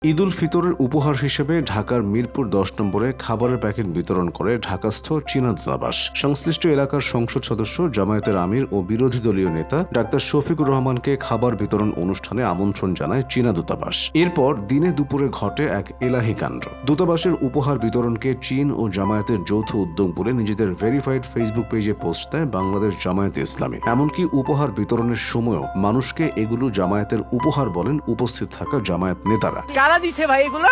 ঈদ উল ফিতরের উপহার হিসেবে ঢাকার মিরপুর ১০ নম্বরে খাবারের প্যাকেট বিতরণ করে ঢাকাস্থ চীনা দূতাবাস। সংশ্লিষ্ট এলাকার সংসদ সদস্য, জামায়াতের আমির ও বিরোধী দলীয় নেতা ডাক্তার শফিকুর রহমানকে খাবার বিতরণ অনুষ্ঠানে আমন্ত্রণ জানায় চীনা দূতাবাস। এরপর দিনে দুপুরে ঘটে এক এলাহি কাণ্ড। দূতাবাসের উপহার বিতরণকে চীন ও জামায়াতের যৌথ উদ্যোগ বলে নিজেদের ভেরিফাইড ফেসবুক পেজে পোস্ট দেয় বাংলাদেশ জামায়াতে ইসলামী। এমনকি উপহার বিতরণের সময়ও মানুষকে এগুলো জামায়াতের উপহার বলেন উপস্থিত থাকা জামায়াত নেতারা। দিছে ভাই এগুলো?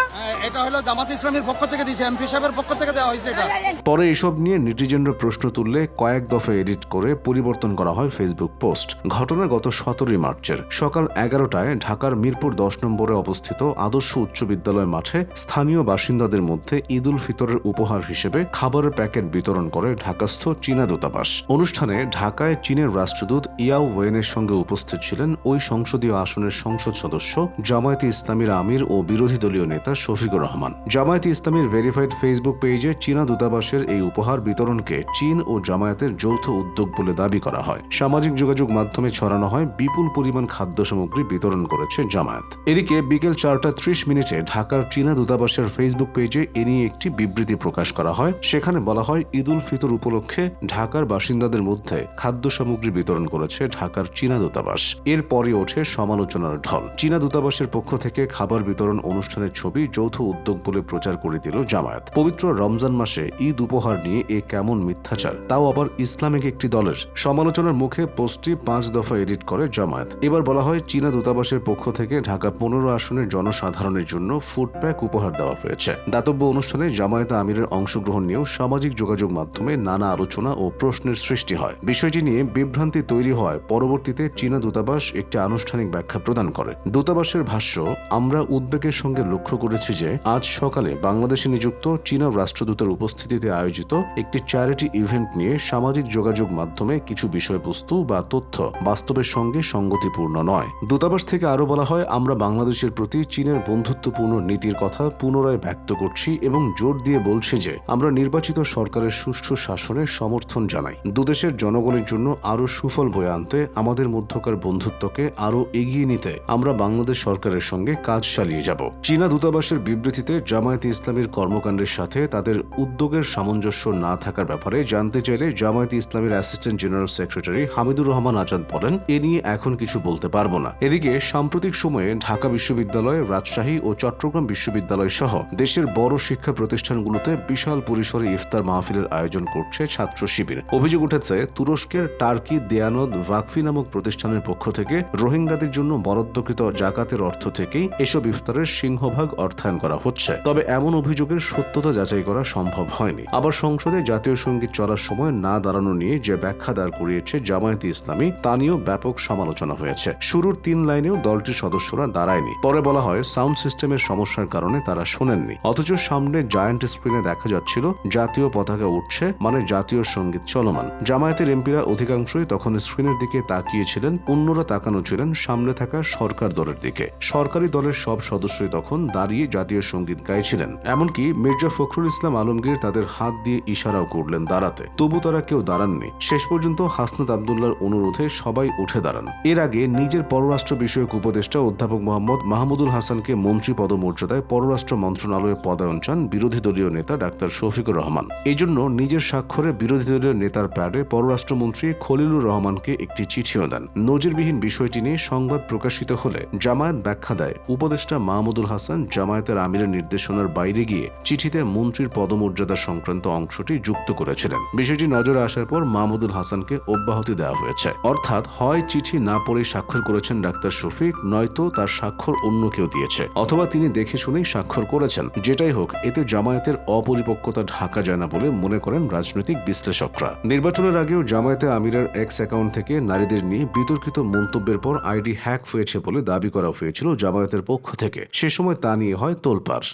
এটা হলো জামাত ইসলামীর পক্ষ থেকে দিয়েছে, এমপি সাহেবের পক্ষ থেকে দেওয়া হয়েছে এটা। পরে এসব নিয়ে নেটিজেনরা প্রশ্ন তুললে কয়েক দফা এডিট করে পরিবর্তন করা হয় ফেসবুক পোস্ট। ঘটনা গত ১৭ মার্চের সকাল ১১টায় ঢাকার মিরপুর ১০ নম্বরে অবস্থিত আদর্শ উচ্চ বিদ্যালয় মাঠে স্থানীয় বাসিন্দাদের মধ্যে ঈদ উল ফিতরের উপহার হিসেবে খাবারের প্যাকেট বিতরণ করে ঢাকাস্থ চীনা দূতাবাস। অনুষ্ঠানে ঢাকায় চীনের রাষ্ট্রদূত ইয়াও ওয়েনের সঙ্গে উপস্থিত ছিলেন ওই সংসদীয় আসনের সংসদ সদস্য, জামায়াতে ইসলামীর আমির ও বিরোধী দলীয় নেতা শফিকুর রহমান। জামায়াতে ইসলামীর ভেরিফাইড ফেসবুক পেজে চীনা দূতাবাসের এই উপহার বিতরণকে চীন ও জামায়াতের যৌথ উদ্যোগ বলে দাবি করা হয়। সামাজিক যোগাযোগ মাধ্যমে ছড়ানো হয় বিপুল পরিমাণ খাদ্য সামগ্রী বিতরণ করেছে জামায়াত। এদিকে বিকেল ৪টা ৩০ মিনিটে ঢাকার চীনা দূতাবাসের ফেসবুক পেজে এ নিয়ে একটি বিবৃতি প্রকাশ করা হয়। সেখানে বলা হয়, ঈদ উল ফিতর উপলক্ষে ঢাকার বাসিন্দাদের মধ্যে খাদ্য সামগ্রী বিতরণ করেছে ঢাকার চীনা দূতাবাস। এরপরই ওঠে সমালোচনার ঢল। চীনা দূতাবাসের পক্ষ থেকে খাবার বিতরণ অনুষ্ঠানের ছবি যৌথ উদ্যোগ বলে প্রচার করে দিল জামায়াত। পবিত্র রমজান মাসে ঈদ উপহার নিয়ে এ কেমন মিথ্যাচার, তাও আবার ইসলামিক একটি দলের। সমালোচনার মুখে পোস্টটি ৫ দফা এডিট করে জামায়াত। এবার বলা হয়, চীনা দূতাবাসের পক্ষ থেকে ঢাকা ১৫ আসনের জনসাধারণের জন্য ফুড প্যাক উপহার দেওয়া হয়েছে। দাতব্য অনুষ্ঠানে জামায়াতে আমিরের অংশগ্রহণ নিয়েও সামাজিক যোগাযোগ মাধ্যমে নানা আলোচনা ও প্রশ্নের সৃষ্টি হয়। বিষয়টি নিয়ে বিভ্রান্তি তৈরি হওয়ায় পরবর্তীতে চীনা দূতাবাস একটি আনুষ্ঠানিক ব্যাখ্যা প্রদান করে। দূতাবাসের ভাষ্য, আমরা উদ্বেগের সঙ্গে লক্ষ্য করেছি যে আজ সকালে বাংলাদেশে নিযুক্ত চীনা রাষ্ট্রদূতের উপস্থিতিতে আয়োজিত একটি চ্যারিটি ইভেন্ট নিয়ে সামাজিক যোগাযোগ মাধ্যমে কিছু বিষয়বস্তু বা তথ্য বাস্তবের সঙ্গে সঙ্গতিপূর্ণ নয়। দূতাবাস থেকে আরও বলা হয়, আমরা বাংলাদেশের প্রতি চীনের বন্ধুত্বপূর্ণ নীতির কথা পুনরায় ব্যক্ত করছি এবং জোর দিয়ে বলছি যে আমরা নির্বাচিত সরকারের সুষ্ঠু শাসনের সমর্থন জানাই। দুদেশের জনগণের জন্য আরও সুফল বয়ে আনতে, আমাদের মধ্যকার বন্ধুত্বকে আরও এগিয়ে নিতে আমরা বাংলাদেশ সরকারের সঙ্গে কাজ চালিয়ে যাব। চীনা দূতাবাসের বিবৃতিতে জামায়াতে ইসলামীর কর্মকাণ্ডের সাথে তাদের উদ্যোগের সামঞ্জস্য না থাকার ব্যাপারে জানতে চাইলে জামায়াতে ইসলামীর assistant general secretary Hamidur Rahman Azad বলেন, এ নিয়ে এখন কিছু বলতে পারবো না। এদিকে সাম্প্রতিক সময়ে ঢাকা বিশ্ববিদ্যালয়, রাজশাহী ও চট্টগ্রাম বিশ্ববিদ্যালয় সহ দেশের বড় শিক্ষা প্রতিষ্ঠানগুলোতে বিশাল পরিসরে ইফতার মাহফিলের আয়োজন করছে ছাত্র শিবির। অভিযোগ উঠেছে, তুরস্কের টার্কি দেয়ানদ ওয়াকফি নামক প্রতিষ্ঠানের পক্ষ থেকে রোহিঙ্গাদের জন্য বরাদ্দকৃত জাকাতের অর্থ থেকেই এসব ইফতারের সিংহভাগ অর্থায়ন করা হচ্ছে। তবে এমন অভিযোগের সত্যতা যাচাই করা সম্ভব হয়নি। আবার সংসদে জাতীয় সঙ্গীত চলার সময় না দাঁড়ানো নিয়ে যে ব্যাখ্যা দাঁড় করিয়েছে জামায়াতে ইসলামী, তা নিয়েও ব্যাপক সমালোচনা হয়েছে। শুরুর ৩ লাইনেও দলটির সদস্যরা দাঁড়ায়নি। পরে বলা হয়, সাউন্ড সিস্টেমের সমস্যার কারণে তারা শোনেননি। অথচ সামনে জায়ান্ট স্ক্রিনে দেখা যাচ্ছিল জাতীয় পতাকা উঠছে, মানে জাতীয় সঙ্গীত চলমান। জামায়াতের এমপিরা অধিকাংশই তখন স্ক্রিনের দিকে তাকিয়েছিলেন, অন্যরা তাকানো ছিলেন সামনে থাকা সরকার দলের দিকে। সরকারি দলের সব সদস্যই তখন দাঁড়িয়ে জাতীয় সঙ্গীত গাইছিলেন। এমনকি মির্জা ফখরুল ইসলাম আলমগীর তাদের হাত দিয়ে ইশারাও করলেন দাঁড়াতে, তবু তারা কেউ দাঁড়াননি। শেষ পর্যন্ত হাসনাত আবদুল্লাহর অনুরোধে সবাই উঠে দাঁড়ান। এর আগে নিজের পররাষ্ট্র বিষয়ক উপদেষ্টা অধ্যাপক মোহাম্মদ মাহমুদুল হাসানকে মন্ত্রী পদমর্যাদায় পররাষ্ট্র মন্ত্রণালয়ে পদায়ন চান বিরোধী দলীয় নেতা ডাক্তার শফিকুর রহমান। এজন্য নিজের স্বাক্ষরে বিরোধী দলীয় নেতার প্যাডে পররাষ্ট্রমন্ত্রী খলিলুর রহমানকে একটি চিঠিও দেন। নজিরবিহীন বিষয়টি নিয়ে সংবাদ প্রকাশিত হলে জামায়াত ব্যাখ্যা দেয়, উপদেষ্টা মাহমুদুল হাসান জামায়াতের আমিরের নির্দেশনার বাইরে গিয়ে চিঠিতে মন্ত্রীর পদমর্যাদা সংক্রান্ত অংশটি যুক্ত করেছিলেন। বিষয়টি নজরে আসার পর মাহমুদুল হাসানকে অব্যাহতি দেওয়া হয়েছে। অর্থাৎ হয় চিঠি না পড়ে স্বাক্ষর করেছেন ডাক্তার শফিক, নয়তো তার স্বাক্ষর অন্য কেউ দিয়েছে, অথবা তিনি দেখে শুনেই স্বাক্ষর করেছেন। যেটাই হোক, এতে জামায়াতের অপরিপক্কতা ঢাকা যায় না বলে মনে করেন রাজনৈতিক বিশ্লেষকরা। নির্বাচনের আগেও জামায়াতে আমিরের এক্স অ্যাকাউন্ট থেকে নারীদের নিয়ে বিতর্কিত মন্তব্যের পর আইডি হ্যাক হয়েছে বলে দাবি করা হয়েছিল জামায়াতের পক্ষ থেকে। সে সময় তা নিয়ে হয় তোলপাড়।